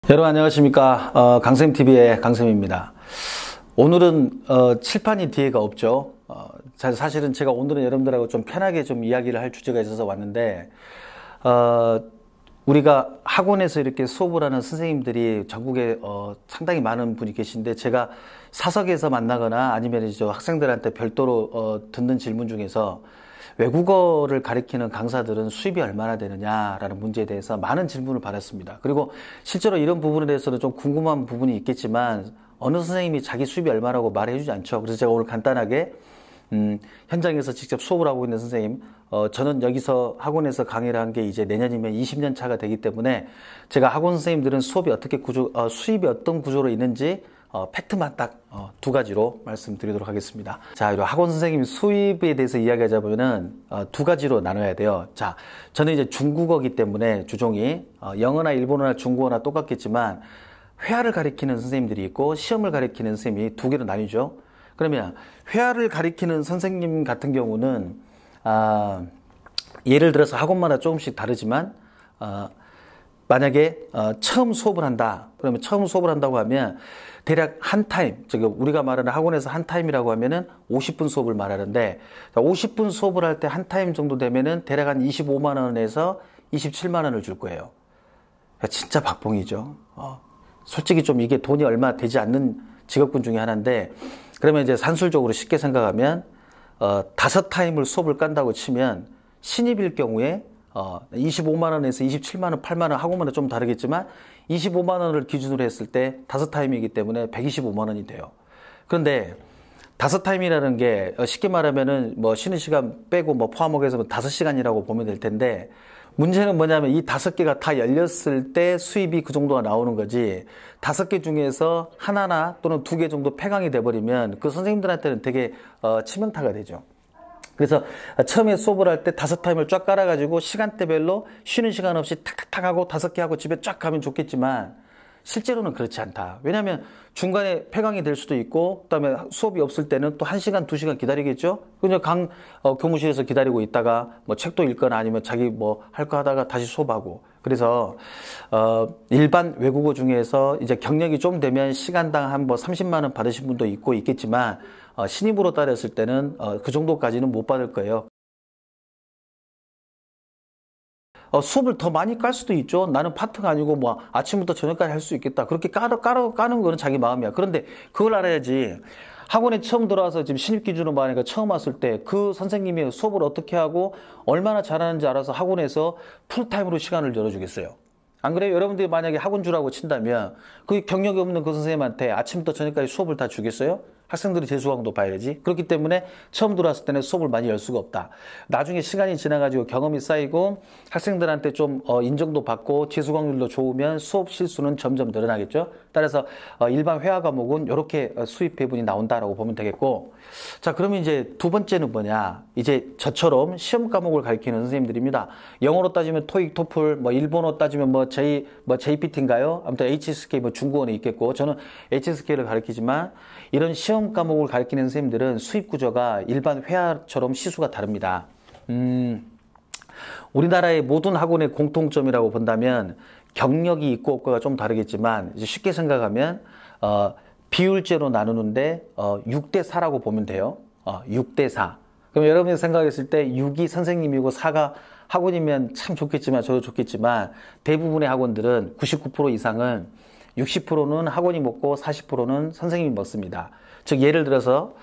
여러분 안녕하십니까. 강쌤TV의 강쌤입니다. 오늘은 칠판이 뒤에가 없죠. 사실은 제가 오늘은 여러분들하고 좀 편하게 좀 이야기를 할 주제가 있어서 왔는데 우리가 학원에서 이렇게 수업을 하는 선생님들이 전국에 상당히 많은 분이 계신데, 제가 사석에서 만나거나 아니면 이제 학생들한테 별도로 듣는 질문 중에서 외국어를 가르치는 강사들은 수입이 얼마나 되느냐라는 문제에 대해서 많은 질문을 받았습니다. 그리고 실제로 이런 부분에 대해서는 좀 궁금한 부분이 있겠지만 어느 선생님이 자기 수입이 얼마라고 말해주지 않죠. 그래서 제가 오늘 간단하게 현장에서 직접 수업을 하고 있는 선생님, 저는 여기서 학원에서 강의를 한 게 이제 내년이면 20년 차가 되기 때문에 제가 학원 선생님들은 수입이 어떤 구조로 있는지 팩트만 딱 두 가지로 말씀드리도록 하겠습니다. 자, 학원 선생님 수입에 대해서 이야기하자면은 두 가지로 나눠야 돼요. 자, 저는 이제 중국어기 때문에 주종이 영어나 일본어나 중국어나 똑같겠지만 회화를 가리키는 선생님들이 있고 시험을 가리키는 선생님이 두 개로 나뉘죠. 그러면 회화를 가리키는 선생님 같은 경우는 예를 들어서 학원마다 조금씩 다르지만 만약에 처음 수업을 한다. 그러면 처음 수업을 한다고 하면 대략 한 타임, 즉 우리가 말하는 학원에서 한 타임이라고 하면은 50분 수업을 말하는데, 50분 수업을 할 때 한 타임 정도 되면은 대략 한 25만 원에서 27만 원을 줄 거예요. 진짜 박봉이죠. 솔직히 좀 이게 돈이 얼마 되지 않는 직업군 중에 하나인데, 그러면 이제 산술적으로 쉽게 생각하면 5타임을 수업을 깐다고 치면 신입일 경우에 25만 원에서 27만 원, 8만 원, 학원마다 좀 다르겠지만 25만 원을 기준으로 했을 때 5타임이기 때문에 125만 원이 돼요. 그런데 5타임이라는 게 쉽게 말하면은 뭐 쉬는 시간 빼고 뭐 포함해서 5시간이라고 보면 될 텐데, 문제는 뭐냐면 이 5개가 다 열렸을 때 수입이 그 정도가 나오는 거지, 5개 중에서 하나나 또는 2개 정도 폐강이 돼버리면 그 선생님들한테는 되게 치명타가 되죠. 그래서 처음에 수업을 할 때 5타임을 쫙 깔아가지고 시간대별로 쉬는 시간 없이 탁탁탁 하고 5개 하고 집에 쫙 가면 좋겠지만 실제로는 그렇지 않다. 왜냐하면 중간에 폐강이 될 수도 있고, 그다음에 수업이 없을 때는 또 1시간, 2시간 기다리겠죠? 그냥 교무실에서 기다리고 있다가 뭐 책도 읽거나 아니면 자기 뭐 할 거 하다가 다시 수업하고. 그래서 일반 외국어 중에서 이제 경력이 좀 되면 시간당 한 뭐 30만 원 받으신 분도 있고 있겠지만 신입으로 따졌을 때는 그 정도까지는 못 받을 거예요. 수업을 더 많이 깔 수도 있죠. 나는 파트가 아니고 뭐 아침부터 저녁까지 할 수 있겠다. 그렇게 까는 거는 자기 마음이야. 그런데 그걸 알아야지. 학원에 처음 들어와서 지금 신입 기준으로 말하니까 처음 왔을 때 그 선생님이 수업을 어떻게 하고 얼마나 잘하는지 알아서 학원에서 풀타임으로 시간을 열어주겠어요. 안 그래요? 여러분들이 만약에 학원주라고 친다면 그 경력이 없는 그 선생님한테 아침부터 저녁까지 수업을 다 주겠어요? 학생들이 재수강도 봐야지. 그렇기 때문에 처음 들어왔을 때는 수업을 많이 열 수가 없다. 나중에 시간이 지나가지고 경험이 쌓이고 학생들한테 좀 인정도 받고 재수강률도 좋으면 수업 실수는 점점 늘어나겠죠. 따라서 일반 회화 과목은 이렇게 수입 배분이 나온다라고 보면 되겠고, 자, 그러면 이제 두 번째는 뭐냐? 이제 저처럼 시험 과목을 가르치는 선생님들입니다. 영어로 따지면 토익, 토플, 뭐 일본어 따지면 뭐 JPT인가요? 아무튼 HSK, 뭐 중국어는 있겠고, 저는 HSK를 가르치지만 이런 시험 과목을 가르치는 선생님들은 수입 구조가 일반 회화처럼 시수가 다릅니다. 우리나라의 모든 학원의 공통점이라고 본다면 경력이 있고 없고가 좀 다르겠지만, 이제 쉽게 생각하면 비율제로 나누는데 6대 4라고 보면 돼요. 6대 4. 그럼 여러분이 생각했을 때 6이 선생님이고 4가 학원이면 참 좋겠지만, 저도 좋겠지만, 대부분의 학원들은 99% 이상은 60%는 학원이 먹고 40%는 선생님이 먹습니다. 즉 예를 들어서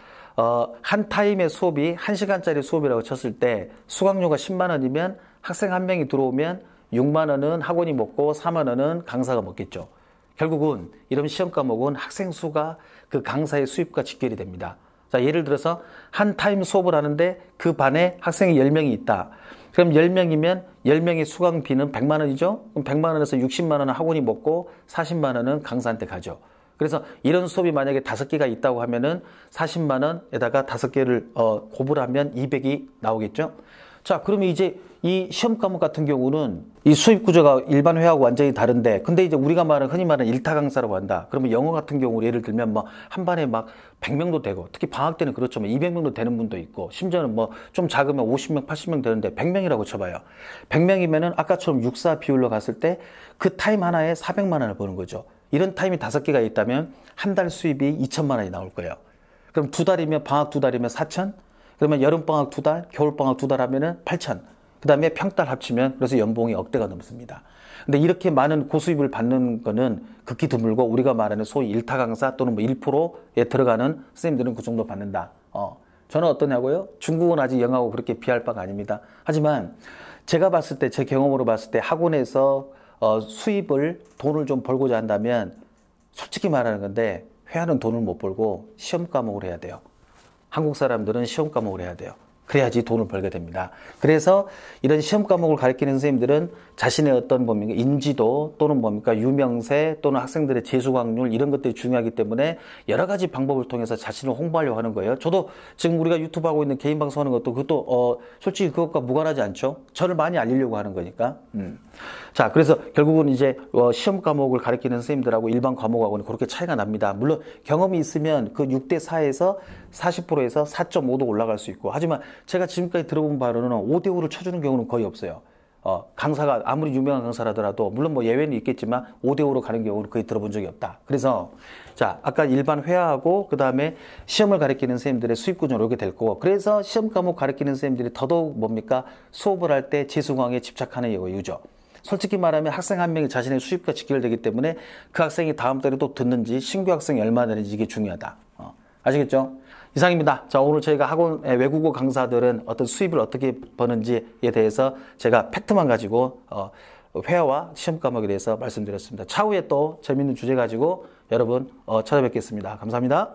한 타임의 수업이 1시간짜리 수업이라고 쳤을 때 수강료가 10만 원이면 학생 한 명이 들어오면 6만 원은 학원이 먹고 4만 원은 강사가 먹겠죠. 결국은 이런 시험 과목은 학생 수가 그 강사의 수입과 직결이 됩니다. 자, 예를 들어서 한 타임 수업을 하는데 그 반에 학생이 10명이 있다. 그럼 10명이면 10명의 수강비는 100만 원이죠? 그럼 100만 원에서 60만 원은 학원이 먹고 40만 원은 강사한테 가죠. 그래서 이런 수업이 만약에 5개가 있다고 하면은 40만 원에다가 5개를 곱을 하면 200이 나오겠죠? 자, 그러면 이제 이 시험 과목 같은 경우는 이 수입 구조가 일반 회하고 완전히 다른데, 근데 이제 우리가 흔히 말하는 일타 강사라고 한다. 그러면 영어 같은 경우 예를 들면 뭐 한 반에 막 100명도 되고, 특히 방학 때는 그렇죠. 200명도 되는 분도 있고, 심지어는 뭐 좀 작으면 50명, 80명 되는데 100명이라고 쳐봐요. 100명이면은 아까처럼 6사 비율로 갔을 때 그 타임 하나에 400만 원을 버는 거죠. 이런 타임이 5개가 있다면 한 달 수입이 2천만 원이 나올 거예요. 그럼 방학 2달이면 4천? 그러면 여름방학 2달, 겨울방학 2달 하면은 8천. 그 다음에 평달 합치면 그래서 연봉이 억대가 넘습니다. 근데 이렇게 많은 고수입을 받는 거는 극히 드물고, 우리가 말하는 소위 일타 강사 또는 뭐 1%에 들어가는 선생님들은 그 정도 받는다. 저는 어떠냐고요? 중국은 아직 영하고 그렇게 비할 바가 아닙니다. 하지만 제가 봤을 때, 제 경험으로 봤을 때 학원에서 돈을 좀 벌고자 한다면 솔직히 말하는 건데, 회화는 돈을 못 벌고 시험 과목을 해야 돼요. 한국 사람들은 시험 과목을 해야 돼요. 그래야지 돈을 벌게 됩니다. 그래서 이런 시험 과목을 가르치는 선생님들은 자신의 어떤 인지도 또는 유명세 또는 학생들의 재수 확률, 이런 것들이 중요하기 때문에 여러 가지 방법을 통해서 자신을 홍보하려고 하는 거예요. 저도 지금 우리가 유튜브 하고 있는 개인 방송하는 것도 그것도 솔직히 그것과 무관하지 않죠. 저를 많이 알리려고 하는 거니까. 자, 그래서 결국은 이제 시험 과목을 가르치는 선생님들하고 일반 과목하고는 그렇게 차이가 납니다. 물론 경험이 있으면 그 6대4에서 40%에서 4.5도 올라갈 수 있고, 하지만 제가 지금까지 들어본 바로는 5대5를 쳐주는 경우는 거의 없어요. 강사가 아무리 유명한 강사라더라도, 물론 뭐 예외는 있겠지만 5대5로 가는 경우는 거의 들어본 적이 없다. 그래서 자, 아까 일반 회화하고 그 다음에 시험을 가르치는 선생님들의 수입 구조는 이렇게 될 거고, 그래서 시험 과목 가르치는 선생님들이 더더욱 수업을 할 때 재수강에 집착하는 이유죠. 솔직히 말하면 학생 한 명이 자신의 수입과 직결되기 때문에 그 학생이 다음 달에 또 듣는지, 신규 학생이 얼마나 되는지 이게 중요하다. 아시겠죠? 이상입니다. 자, 오늘 저희가 학원 외국어 강사들은 어떤 수입을 어떻게 버는지에 대해서 제가 팩트만 가지고 회화와 시험 과목에 대해서 말씀드렸습니다. 차후에 또 재밌는 주제 가지고 여러분 찾아뵙겠습니다. 감사합니다.